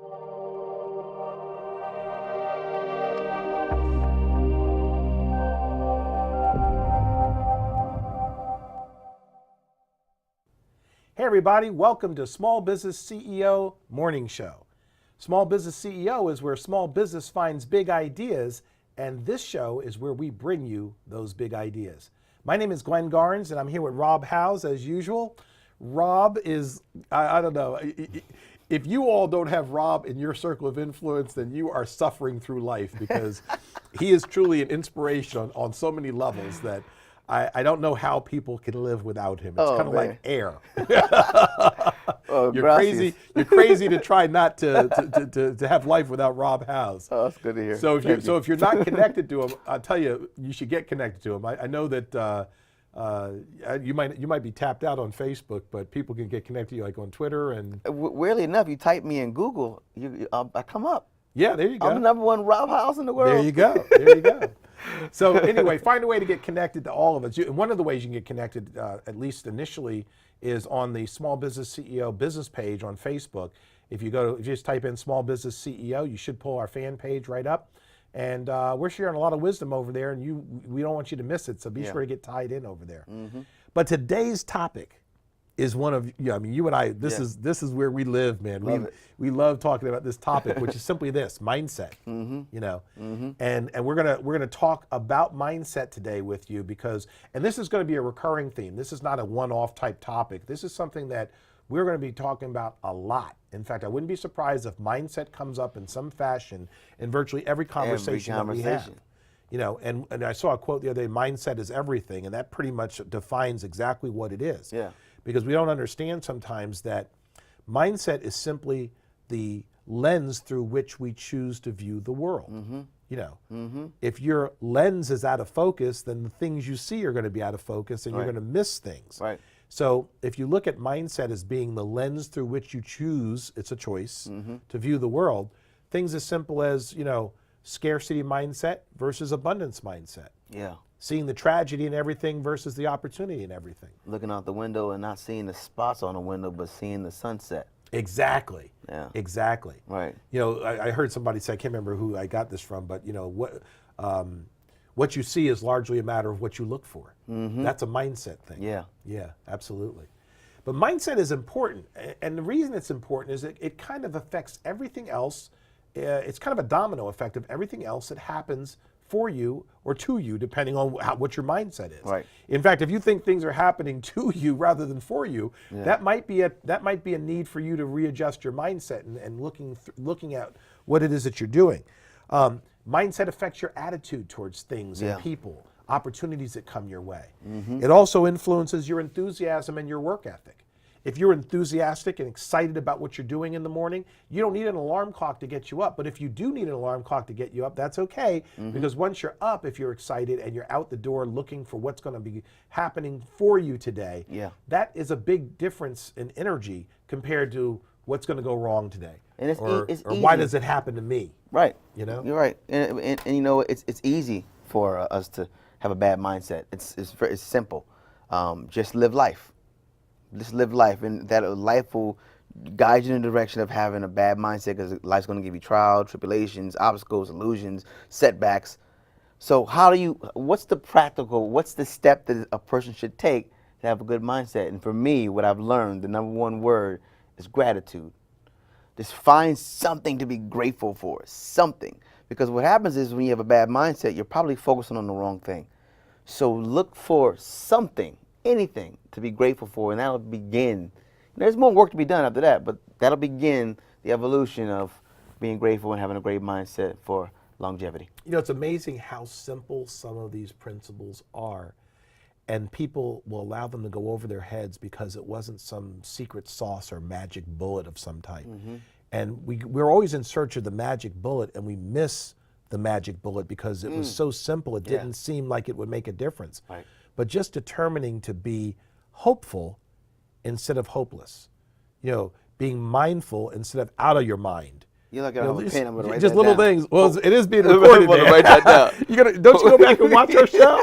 Hey everybody, welcome to Small Business CEO Morning Show. Small Business CEO is where small business finds big ideas, and this show is where we bring you those big ideas. My name is Glenn Garnes, and I'm here with Rob Howes as usual. Rob is, I don't know, if you all don't have Rob in your circle of influence, then you are suffering through life, because he is truly an inspiration on so many levels that I don't know how people can live without him. It's kind of like air. You're crazy. You're crazy to try not to have life without Rob Howes. Oh, that's good to hear. So if you're not connected to him, I'll tell you, you should get connected to him. I know that you might be tapped out on Facebook, but people can get connected to you like on Twitter and. Weirdly enough, you type me in Google, I come up. Yeah, there you go. I'm the #1 Rob Howes in the world. There you go. There you go. So anyway, find a way to get connected to all of us. One of the ways you can get connected, at least initially, is on the Small Business CEO business page on Facebook. If you just type in Small Business CEO, you should pull our fan page right up. And we're sharing a lot of wisdom over there, and we don't want you to miss it. So be sure to get tied in over there. Mm-hmm. But today's topic is one of, I mean, you and I, this is where we live, man. We love talking about this topic, which is simply this: mindset. Mm-hmm. You know, mm-hmm. and we're gonna talk about mindset today with you, because, and this is going to be a recurring theme. This is not a one-off type topic. This is something that we're going to be talking about a lot. In fact, I wouldn't be surprised if mindset comes up in some fashion in virtually every conversation that we have. You know, and I saw a quote the other day: mindset is everything, and that pretty much defines exactly what it is. Yeah. Because we don't understand sometimes that mindset is simply the lens through which we choose to view the world. Mm-hmm. You know, if your lens is out of focus, then the things you see are going to be out of focus, and you're going to miss things. Right. So if you look at mindset as being the lens through which you choose, it's a choice, to view the world, things as simple as, you know, scarcity mindset versus abundance mindset. Yeah. Seeing the tragedy in everything versus the opportunity in everything. Looking out the window and not seeing the spots on the window, but seeing the sunset. Exactly. Yeah. Exactly. Right. You know, I heard somebody say, I can't remember who I got this from, but you know, what you see is largely a matter of what you look for. Mm-hmm. That's a mindset thing. Yeah. Yeah, absolutely. But mindset is important, and the reason it's important is it kind of affects everything else. It's kind of a domino effect of everything else that happens for you or to you, depending on what your mindset is. Right. In fact, if you think things are happening to you rather than for you, that might be a need for you to readjust your mindset and looking at what it is that you're doing. Mindset affects your attitude towards things and people, opportunities that come your way. Mm-hmm. It also influences your enthusiasm and your work ethic. If you're enthusiastic and excited about what you're doing in the morning, you don't need an alarm clock to get you up. But if you do need an alarm clock to get you up, that's okay. Because once you're up, if you're excited and you're out the door looking for what's going to be happening for you today, that is a big difference in energy compared to what's going to go wrong today. And it's or why does it happen to me? Right. You know? You're right. And you know, it's easy for us to have a bad mindset. It's simple. Just live life. Just live life, and that life will guide you in the direction of having a bad mindset, because life's going to give you trials, tribulations, obstacles, illusions, setbacks. So what's the step that a person should take to have a good mindset? And for me, what I've learned, the #1 word is gratitude. Just find something to be grateful for, something. Because what happens is when you have a bad mindset, you're probably focusing on the wrong thing. So look for something, anything to be grateful for, and that'll begin. There's more work to be done after that, but that'll begin the evolution of being grateful and having a great mindset for longevity. You know, it's amazing how simple some of these principles are, and people will allow them to go over their heads because it wasn't some secret sauce or magic bullet of some type. Mm-hmm. And we're always in search of the magic bullet, and we miss the magic bullet because it was so simple, it didn't seem like it would make a difference. Right. But just determining to be hopeful instead of hopeless. You know, being mindful instead of out of your mind. You're not going to have a pen, I'm going to write just that little down. things. Well, it is being recorded. I'm going to write that down. Don't you go back and watch our show?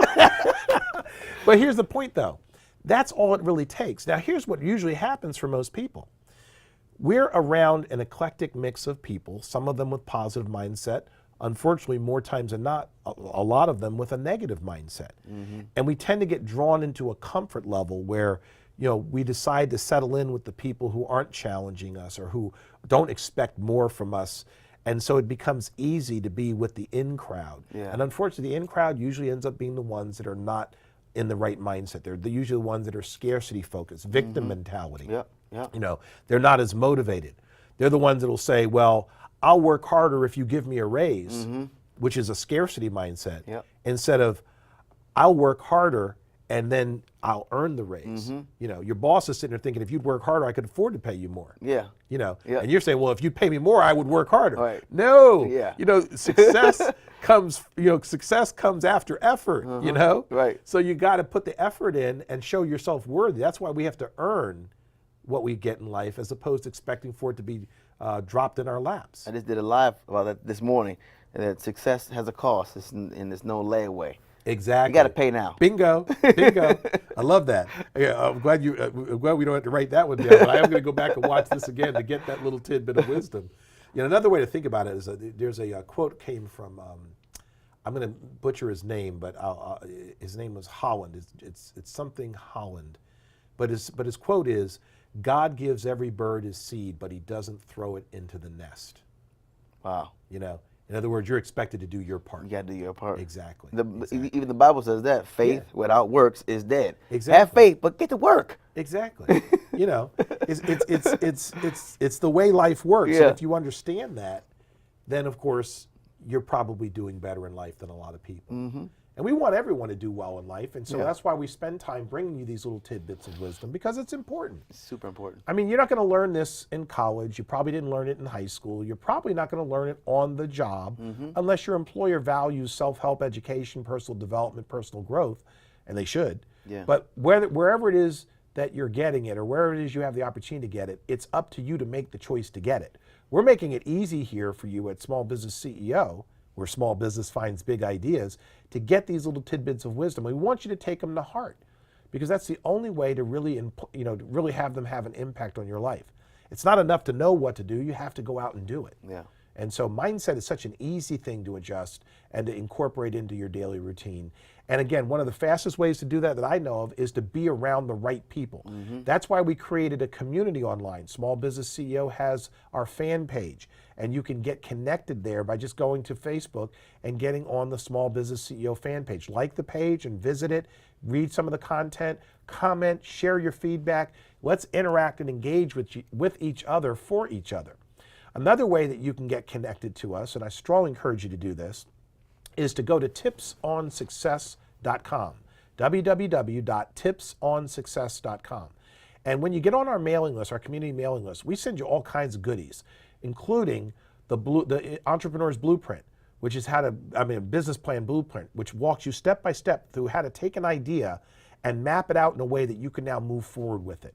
But here's the point, though. That's all it really takes. Now, here's what usually happens for most people. we're around an eclectic mix of people, some of them with positive mindset, unfortunately more times than not, a lot of them with a negative mindset. And we tend to get drawn into a comfort level where, we decide to settle in with the people who aren't challenging us or who don't expect more from us. And so it becomes easy to be with the in crowd. Yeah. And unfortunately, the in crowd usually ends up being the ones that are not in the right mindset. They're usually the ones that are scarcity focused, victim mentality. Yep. Yep. They're not as motivated. They're the ones that will say, well, I'll work harder if you give me a raise, which is a scarcity mindset, Yep. instead of I'll work harder and then I'll earn the raise. Your boss is sitting there thinking, if you'd work harder, I could afford to pay you more. Yeah. Yeah. And you're saying, well, if you'd pay me more, I would work harder. Right. No. Yeah. Success comes after effort, Right. So you got to put the effort in and show yourself worthy. That's why we have to earn what we get in life as opposed to expecting for it to be dropped in our laps. I just did a live about that this morning, and that success has a cost, and there's no layaway. Exactly. You got to pay now. Bingo. I love that. Yeah, I'm glad we don't have to write that one down, but I am going to go back and watch this again to get that little tidbit of wisdom. Another way to think about it is there's a quote came from, I'm going to butcher his name, but his name was Holland. It's something Holland. But his quote is, God gives every bird his seed, but he doesn't throw it into the nest. Wow. In other words, you're expected to do your part. You got to do your part. Exactly. Even the Bible says that faith without works is dead. Exactly. Have faith, but get to work. Exactly. It's the way life works. Yeah. And if you understand that, then of course you're probably doing better in life than a lot of people. And we want everyone to do well in life, and so that's why we spend time bringing you these little tidbits of wisdom, because it's important. It's super important. I mean, you're not going to learn this in college. You probably didn't learn it in high school. You're probably not going to learn it on the job unless your employer values self-help education, personal development, personal growth, and they should. Yeah. But wherever it is that you're getting it or wherever it is you have the opportunity to get it, it's up to you to make the choice to get it. We're making it easy here for you at Small Business CEO, where small business finds big ideas, to get these little tidbits of wisdom. We want you to take them to heart, because that's the only way to really, to really have them have an impact on your life. It's not enough to know what to do. You have to go out and do it. Yeah. And so mindset is such an easy thing to adjust and to incorporate into your daily routine. And again, one of the fastest ways to do that I know of is to be around the right people. That's why we created a community online. Small Business CEO has our fan page, and you can get connected there by just going to Facebook and getting on the Small Business CEO fan page. Like the page and visit it, read some of the content, comment, share your feedback. Let's interact and engage with each other for each other. Another way that you can get connected to us, and I strongly encourage you to do this, is to go to tipsonsuccess.com, www.tipsonsuccess.com. And when you get on our mailing list, our community mailing list, we send you all kinds of goodies, including the Entrepreneur's Blueprint, which is a business plan blueprint, which walks you step by step through how to take an idea and map it out in a way that you can now move forward with it.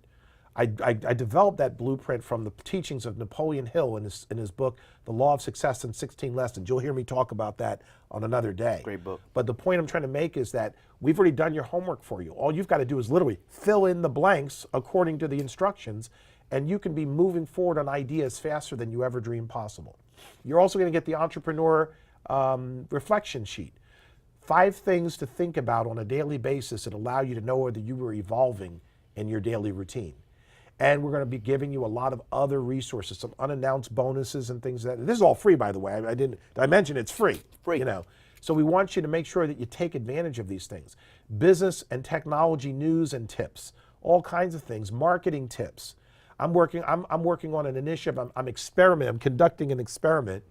I developed that blueprint from the teachings of Napoleon Hill in his book, The Law of Success in 16 Lessons. You'll hear me talk about that on another day. Great book. But the point I'm trying to make is that we've already done your homework for you. All you've got to do is literally fill in the blanks according to the instructions, and you can be moving forward on ideas faster than you ever dreamed possible. You're also going to get the Entrepreneur Reflection Sheet. 5 things to think about on a daily basis that allow you to know whether you were evolving in your daily routine. And we're going to be giving you a lot of other resources, some unannounced bonuses and things like that. This is all free, by the way. I mentioned it's free. Free. So we want you to make sure that you take advantage of these things. Business and technology news and tips, all kinds of things, marketing tips. I'm working on an initiative. I'm conducting an experiment,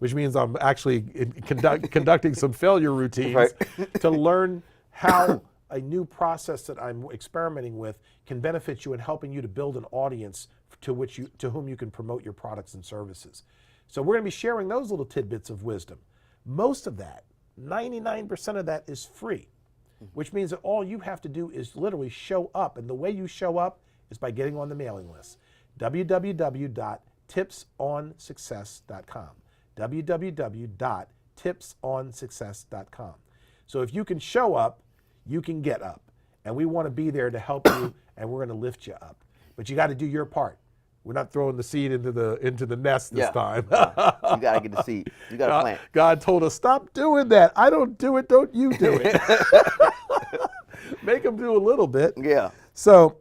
which means I'm actually conducting some failure routines to learn how a new process that I'm experimenting with can benefit you in helping you to build an audience to whom you can promote your products and services. So we're going to be sharing those little tidbits of wisdom. Most of that, 99% of that, is free, which means that all you have to do is literally show up. And the way you show up is by getting on the mailing list. www.tipsonsuccess.com. www.tipsonsuccess.com. So if you can show up, you can get up. And we want to be there to help you, and we're going to lift you up. But you got to do your part. We're not throwing the seed into the nest this time. You gotta get the seed. You gotta plant. God told us, stop doing that. I don't do it. Don't you do it. Make them do a little bit. Yeah. So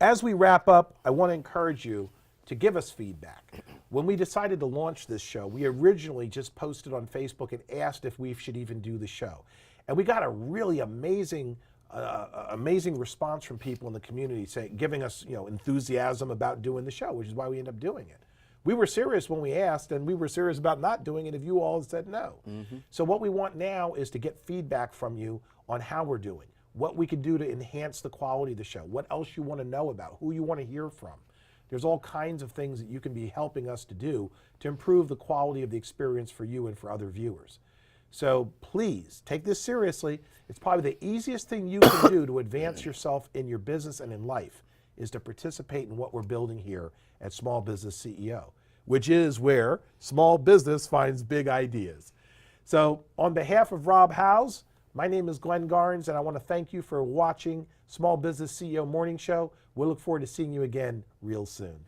as we wrap up, I want to encourage you to give us feedback. When we decided to launch this show, we originally just posted on Facebook and asked if we should even do the show. And we got a really amazing response from people in the community giving us enthusiasm about doing the show, which is why we end up doing it. We were serious when we asked, and we were serious about not doing it if you all said no. So what we want now is to get feedback from you on how we're doing, what we can do to enhance the quality of the show, what else you want to know about, who you want to hear from. There's all kinds of things that you can be helping us to do to improve the quality of the experience for you and for other viewers. So please take this seriously. It's probably the easiest thing you can do to advance yourself in your business and in life is to participate in what we're building here at Small Business CEO, which is where small business finds big ideas. So on behalf of Rob Howes, my name is Glenn Garnes, and I want to thank you for watching Small Business CEO Morning Show. We'll look forward to seeing you again real soon.